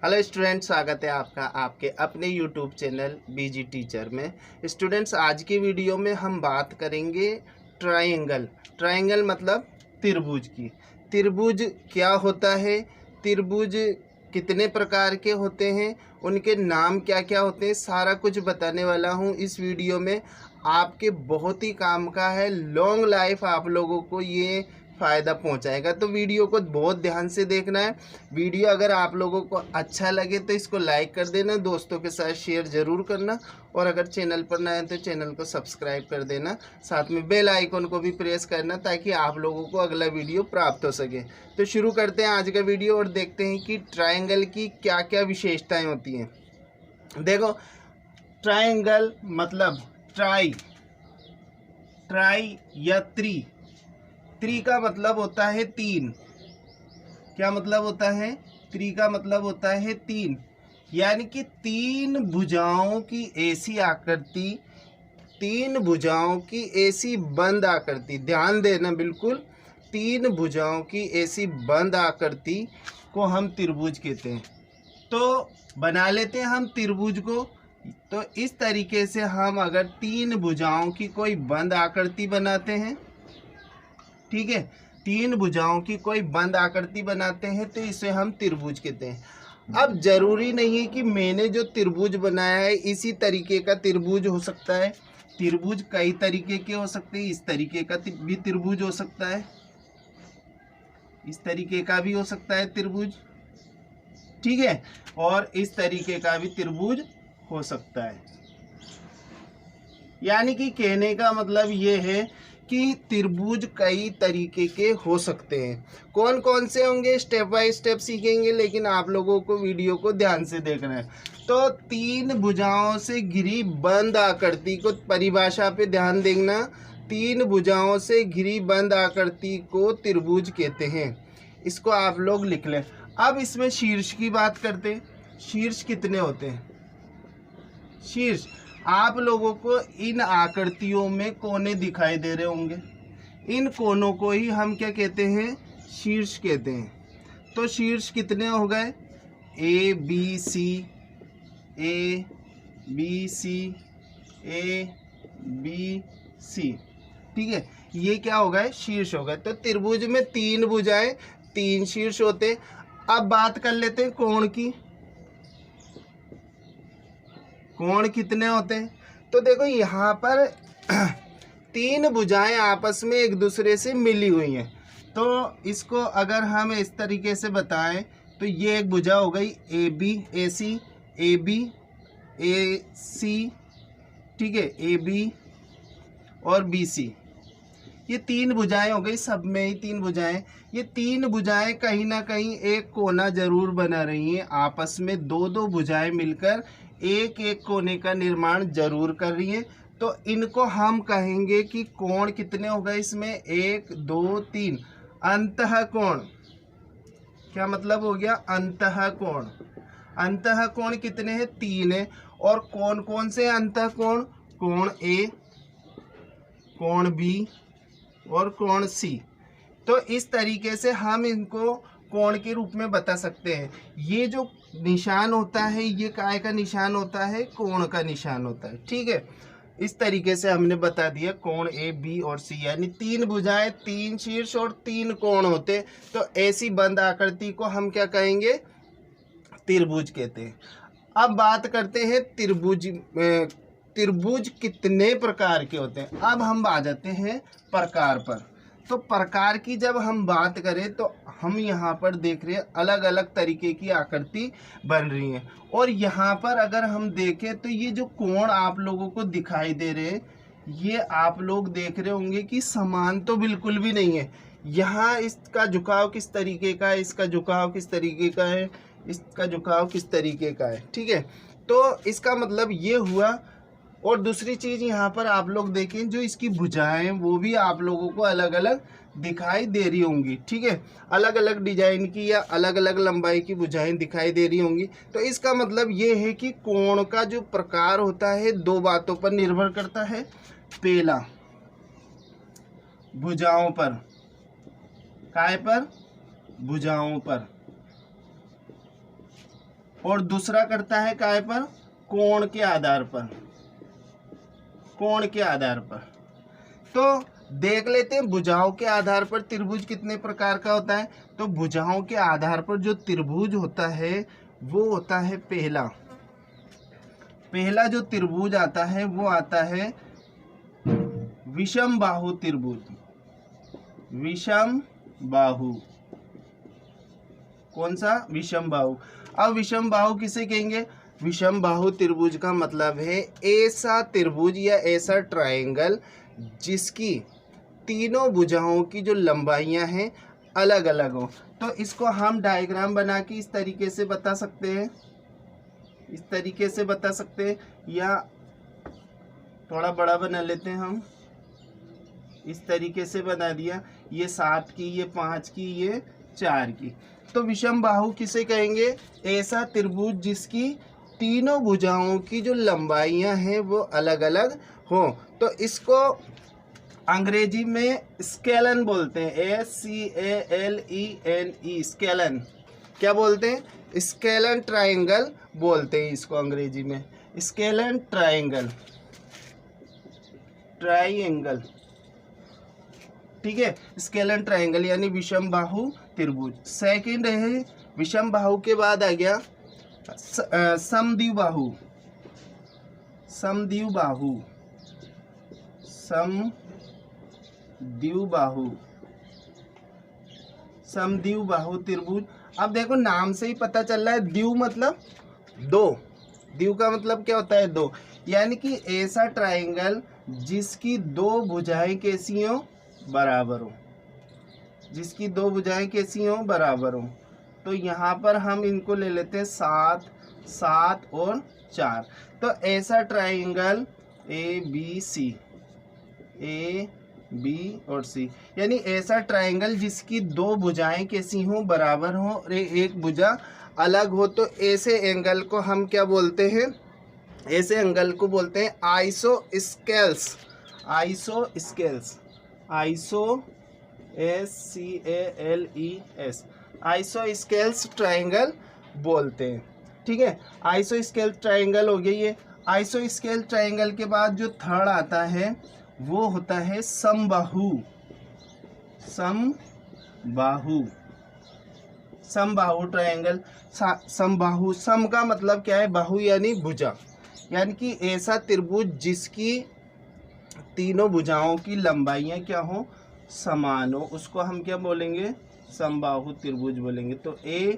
Hello students, स्वागत है आपका आपके अपने यूट्यूब चैनल बीजी टीचर में। स्टूडेंट्स, आज की वीडियो में हम बात करेंगे ट्रायंगल मतलब त्रिभुज की। त्रिभुज क्या होता है, त्रिभुज कितने प्रकार के होते हैं, उनके नाम क्या क्या होते हैं, सारा कुछ बताने वाला हूँ इस वीडियो में। आपके बहुत ही काम का है, लॉन्ग लाइफ आप लोगों को ये फ़ायदा पहुंचाएगा। तो वीडियो को बहुत ध्यान से देखना है। वीडियो अगर आप लोगों को अच्छा लगे तो इसको लाइक कर देना, दोस्तों के साथ शेयर ज़रूर करना, और अगर चैनल पर नए हैं तो चैनल को सब्सक्राइब कर देना, साथ में बेल आइकन को भी प्रेस करना ताकि आप लोगों को अगला वीडियो प्राप्त हो सके। तो शुरू करते हैं आज का वीडियो और देखते हैं कि ट्रायंगल की क्या क्या विशेषताएँ होती हैं। देखो, ट्रायंगल मतलब ट्राई या त्रि का मतलब होता है तीन। क्या मतलब होता है? त्रि का मतलब होता है तीन, यानी कि तीन भुजाओं की ऐसी आकृति, तीन भुजाओं की ऐसी बंद आकृति, ध्यान देना बिल्कुल, तीन भुजाओं की ऐसी बंद आकृति को हम त्रिभुज कहते हैं। तो बना लेते हैं हम त्रिभुज को। तो इस तरीके से हम अगर तीन भुजाओं की कोई बंद आकृति बनाते हैं, ठीक है, तीन भुजाओं की कोई बंद आकृति बनाते हैं तो इसे हम त्रिभुज कहते हैं। अब जरूरी नहीं है कि मैंने जो त्रिभुज बनाया है इसी तरीके का त्रिभुज हो सकता है। त्रिभुज कई तरीके के हो सकते हैं। इस तरीके का भी त्रिभुज हो सकता है, इस तरीके का भी हो सकता है त्रिभुज, ठीक है, और इस तरीके का भी त्रिभुज हो सकता है। यानी कि कहने का मतलब ये है कि त्रिभुज कई तरीके के हो सकते हैं। कौन कौन से होंगे स्टेप बाय स्टेप सीखेंगे, लेकिन आप लोगों को वीडियो को ध्यान से देखना है। तो तीन भुजाओं से घिरी बंद आकृति को, परिभाषा पे ध्यान देना, तीन भुजाओं से घिरी बंद आकृति को त्रिभुज कहते हैं। इसको आप लोग लिख लें। अब इसमें शीर्ष की बात करते हैं। शीर्ष कितने होते हैं? शीर्ष, आप लोगों को इन आकृतियों में कोने दिखाई दे रहे होंगे, इन कोनों को ही हम क्या कहते हैं? शीर्ष कहते हैं। तो शीर्ष कितने हो गए? A B C, A B C, A B C, ठीक है, ये क्या हो गए? शीर्ष हो गए। तो त्रिभुज में तीन भुजाएं, तीन शीर्ष होते। अब बात कर लेते हैं कोण की। कोण कितने होते हैं? तो देखो, यहाँ पर तीन भुजाएं आपस में एक दूसरे से मिली हुई हैं। तो इसको अगर हम इस तरीके से बताएं तो ये एक भुजा हो गई A B, A C, A B, ए सी, ठीक है, ए बी और बी सी, ये तीन भुजाएं हो गई, सब में ही तीन भुजाएं। ये तीन भुजाएं कहीं ना कहीं एक कोना जरूर बना रही हैं, आपस में दो दो भुजाएं मिलकर एक एक कोने का निर्माण जरूर कर रही हैं। तो इनको हम कहेंगे कि कोण कितने हो गए इसमें? एक, दो, तीन। अंतः कोण, क्या मतलब हो गया? अंतः कोण। अंतः कोण कितने हैं? तीन है। और कौन कौन से अंतः कोण? कोण ए, कोण बी और कोण सी। तो इस तरीके से हम इनको कोण के रूप में बता सकते हैं। ये जो निशान होता है ये काय का निशान होता है? कोण का निशान होता है, ठीक है। इस तरीके से हमने बता दिया कोण ए, बी और सी, यानी तीन भुजाएं, तीन शीर्ष और तीन कोण होते। तो ऐसी बंद आकृति को हम क्या कहेंगे? त्रिभुज कहते हैं। अब बात करते हैं त्रिभुज कितने प्रकार के होते हैं। अब हम आ जाते हैं प्रकार पर। तो प्रकार की जब हम बात करें तो हम यहाँ पर देख रहे हैं अलग अलग तरीके की आकृति बन रही है। और यहाँ पर अगर हम देखें तो ये जो कोण आप लोगों को दिखाई दे रहे हैं, ये आप लोग देख रहे होंगे कि समान तो बिल्कुल भी नहीं है। यहाँ इसका झुकाव किस तरीके का है, इसका झुकाव किस तरीके का है, इसका झुकाव किस तरीके का है, ठीक है। तो इसका मतलब ये हुआ। और दूसरी चीज़ यहाँ पर आप लोग देखें, जो इसकी भुजाएं वो भी आप लोगों को अलग अलग दिखाई दे रही होंगी, ठीक है, अलग अलग डिजाइन की या अलग अलग लंबाई की भुजाएं दिखाई दे रही होंगी। तो इसका मतलब ये है कि कोण का जो प्रकार होता है दो बातों पर निर्भर करता है। पहला, भुजाओं पर, काय पर? भुजाओं पर। और दूसरा करता है काय पर, कोण के आधार पर, कोण के आधार पर। तो देख लेते हैं भुजाओं के आधार पर त्रिभुज कितने प्रकार का होता है। तो भुजाओं के आधार पर जो त्रिभुज होता है वो होता है पहला जो त्रिभुज आता है वो आता है विषम बाहु त्रिभुज, विषम बाहु। कौन सा? विषम बाहु। अब विषम बाहु किसे कहेंगे? विषम बाहु त्रिभुज का मतलब है ऐसा त्रिभुज या ऐसा ट्रायंगल जिसकी तीनों भुजाओं की जो लंबाइयां हैं अलग अलग हो। तो इसको हम डायग्राम बना के इस तरीके से बता सकते हैं, इस तरीके से बता सकते हैं, या थोड़ा बड़ा बना लेते हैं हम, इस तरीके से बना दिया, ये 7 की, ये 5 की, ये 4 की। तो विषम बाहु किसे कहेंगे? ऐसा त्रिभुज जिसकी तीनों भुजाओं की जो लंबाइयां हैं वो अलग अलग हो। तो इसको अंग्रेजी में स्केलन बोलते हैं, SCALEN, स्केलन। क्या बोलते हैं? स्केलन ट्रायंगल बोलते हैं इसको अंग्रेजी में, स्केलन ट्रायंगल, ट्रायंगल, ठीक है, स्केलन ट्रायंगल यानी विषम बाहु त्रिभुज। सेकंड है विषम बाहु के बाद आ गया समद्विबाहु, समद्विबाहु, समद्विबाहु, समद्विबाहु त्रिभुज। अब देखो नाम से ही पता चल रहा है, द्वि मतलब दो, द्वि का मतलब क्या होता है? दो, यानी कि ऐसा ट्रायंगल जिसकी दो भुजाएं कैसी हो? बराबर हो, जिसकी दो भुजाएं कैसी हो? बराबर हो। तो यहाँ पर हम इनको ले लेते हैं 7, 7 और 4। तो ऐसा ट्रायंगल ABC, A B और C, यानी ऐसा ट्रायंगल जिसकी दो भुजाएं कैसी हो? बराबर हो, और एक भुजा अलग हो। तो ऐसे एंगल को हम क्या बोलते हैं? ऐसे एंगल को बोलते हैं isosceles, isosceles, SCALES, isosceles triangle बोलते हैं, ठीक है। आइसोस्केल ट्रायंगल हो गया ये। आइसोस्केल ट्रायंगल के बाद जो थर्ड आता है वो होता है समबाहु, समबाहु, समबाहु ट्रायंगल। समबाहु, सम का मतलब क्या है? बाहु यानी भुजा, यानी कि ऐसा त्रिभुज जिसकी तीनों भुजाओं की लंबाइयां क्या हो? समान हो, उसको हम क्या बोलेंगे? समबाहु त्रिभुज बोलेंगे। तो A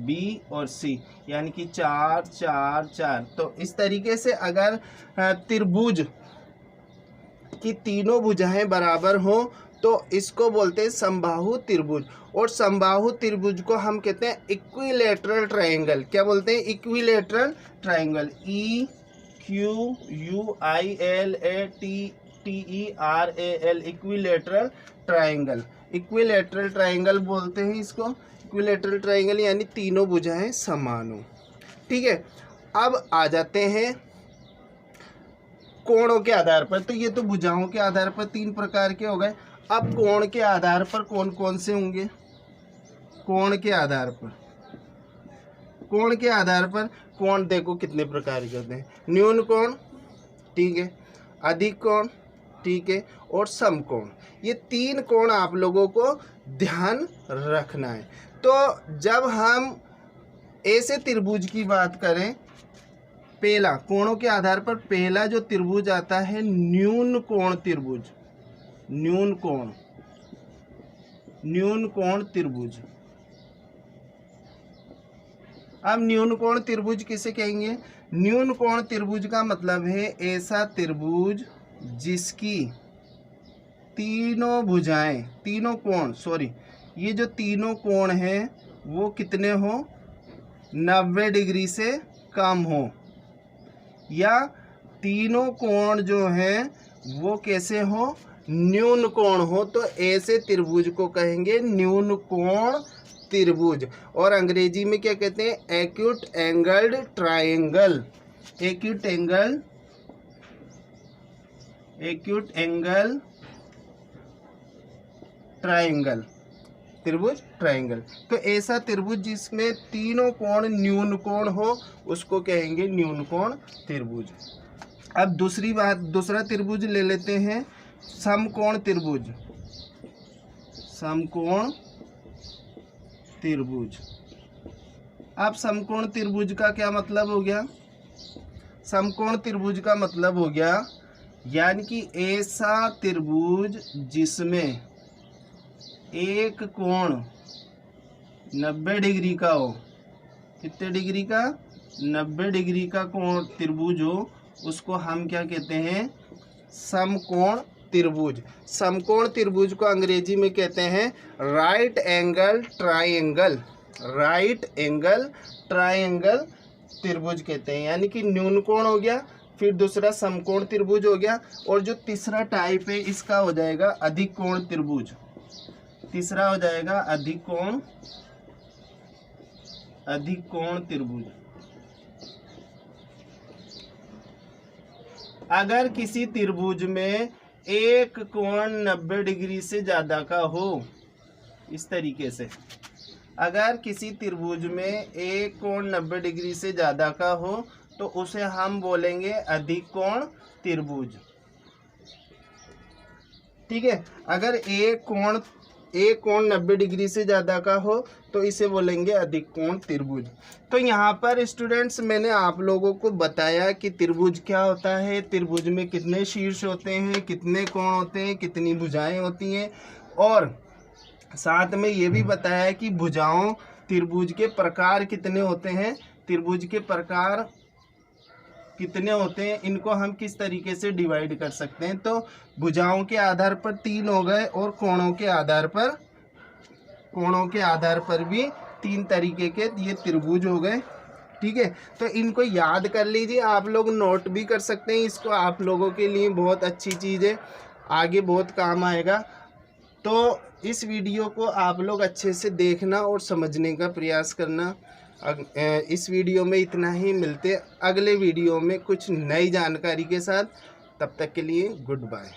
B और C यानी कि 4 4 4। तो इस तरीके से अगर त्रिभुज की तीनों भुजाएं बराबर हो तो इसको बोलते हैं समबाहु त्रिभुज। और समबाहु त्रिभुज को हम कहते हैं इक्विलैटरल ट्रायंगल। क्या बोलते हैं? Equilateral triangle, EQUILATERAL, equilateral triangle, equilateral triangle बोलते हैं इसको। इक्विलैटरल ट्रायंगल यानी तीनों भुजाएं समान हो, ठीक है। अब आ जाते हैं कोणों के आधार पर। तो ये तो भुजाओं के आधार पर 3 प्रकार के हो गए। अब कोण के आधार पर कौन कौन से होंगे? कोण के आधार पर, कोण के आधार पर कोण देखो कितने प्रकार के होते हैं। न्यून कोण, ठीक है, अधिक कोण, ठीक है, और समकोण। ये 3 कोण आप लोगों को ध्यान रखना है। तो जब हम ऐसे त्रिभुज की बात करें, पहला कोणों के आधार पर पहला जो त्रिभुज आता है न्यून कोण त्रिभुज, न्यून कोण, न्यून कोण त्रिभुज। अब न्यून कोण त्रिभुज किसे कहेंगे? न्यून कोण त्रिभुज का मतलब है ऐसा त्रिभुज जिसकी तीनों भुजाएं, तीनों कोण, सॉरी, ये जो तीनों कोण हैं वो कितने हो? 90 डिग्री से कम हो, या तीनों कोण जो हैं वो कैसे हो? न्यून कोण हो। तो ऐसे त्रिभुज को कहेंगे न्यून कोण त्रिभुज। और अंग्रेजी में क्या कहते हैं? Acute angled triangle, acute angle, acute angle triangle, त्रिभुज ट्रायंगल। तो ऐसा त्रिभुज जिसमें तीनों कोण न्यून कोण हो उसको कहेंगे न्यून कोण त्रिभुज। अब दूसरी बात, दूसरा त्रिभुज ले लेते हैं, समकोण त्रिभुज। समकोण त्रिभुज। अब समकोण त्रिभुज का क्या मतलब हो गया? समकोण त्रिभुज का मतलब हो गया यानी कि ऐसा त्रिभुज जिसमें एक कोण 90 डिग्री का हो। कितने डिग्री का? 90 डिग्री का कोण त्रिभुज हो, उसको हम क्या कहते हैं? समकोण त्रिभुज। समकोण त्रिभुज को अंग्रेजी में कहते हैं right angle triangle. Right angle triangle त्रिभुज कहते हैं, यानी कि न्यून कोण हो गया, फिर दूसरा समकोण त्रिभुज हो गया, और जो तीसरा टाइप है इसका हो जाएगा अधिक कोण त्रिभुज। तीसरा हो जाएगा अधिक कोण त्रिभुज। अगर किसी त्रिभुज में एक कोण 90 डिग्री से ज़्यादा का हो, इस तरीके से, अगर किसी त्रिभुज में एक कोण 90 डिग्री से ज़्यादा का हो तो उसे हम बोलेंगे अधिक कोण त्रिभुज। ठीक है, अगर एक कोण 90 डिग्री से ज़्यादा का हो तो इसे बोलेंगे अधिक कोण त्रिभुज। तो यहाँ पर स्टूडेंट्स मैंने आप लोगों को बताया कि त्रिभुज क्या होता है, त्रिभुज में कितने शीर्ष होते हैं, कितने कोण होते हैं, कितनी भुजाएं होती हैं, और साथ में ये भी बताया कि भुजाओं त्रिभुज के प्रकार कितने होते हैं, त्रिभुज के प्रकार कितने होते हैं, इनको हम किस तरीके से डिवाइड कर सकते हैं। तो भुजाओं के आधार पर 3 हो गए, और कोणों के आधार पर भी 3 तरीके के ये त्रिभुज हो गए। ठीक है, तो इनको याद कर लीजिए, आप लोग नोट भी कर सकते हैं, इसको आप लोगों के लिए बहुत अच्छी चीज़ है, आगे बहुत काम आएगा। तो इस वीडियो को आप लोग अच्छे से देखना और समझने का प्रयास करना। इस वीडियो में इतना ही, मिलते अगले वीडियो में कुछ नई जानकारी के साथ। तब तक के लिए गुड बाय।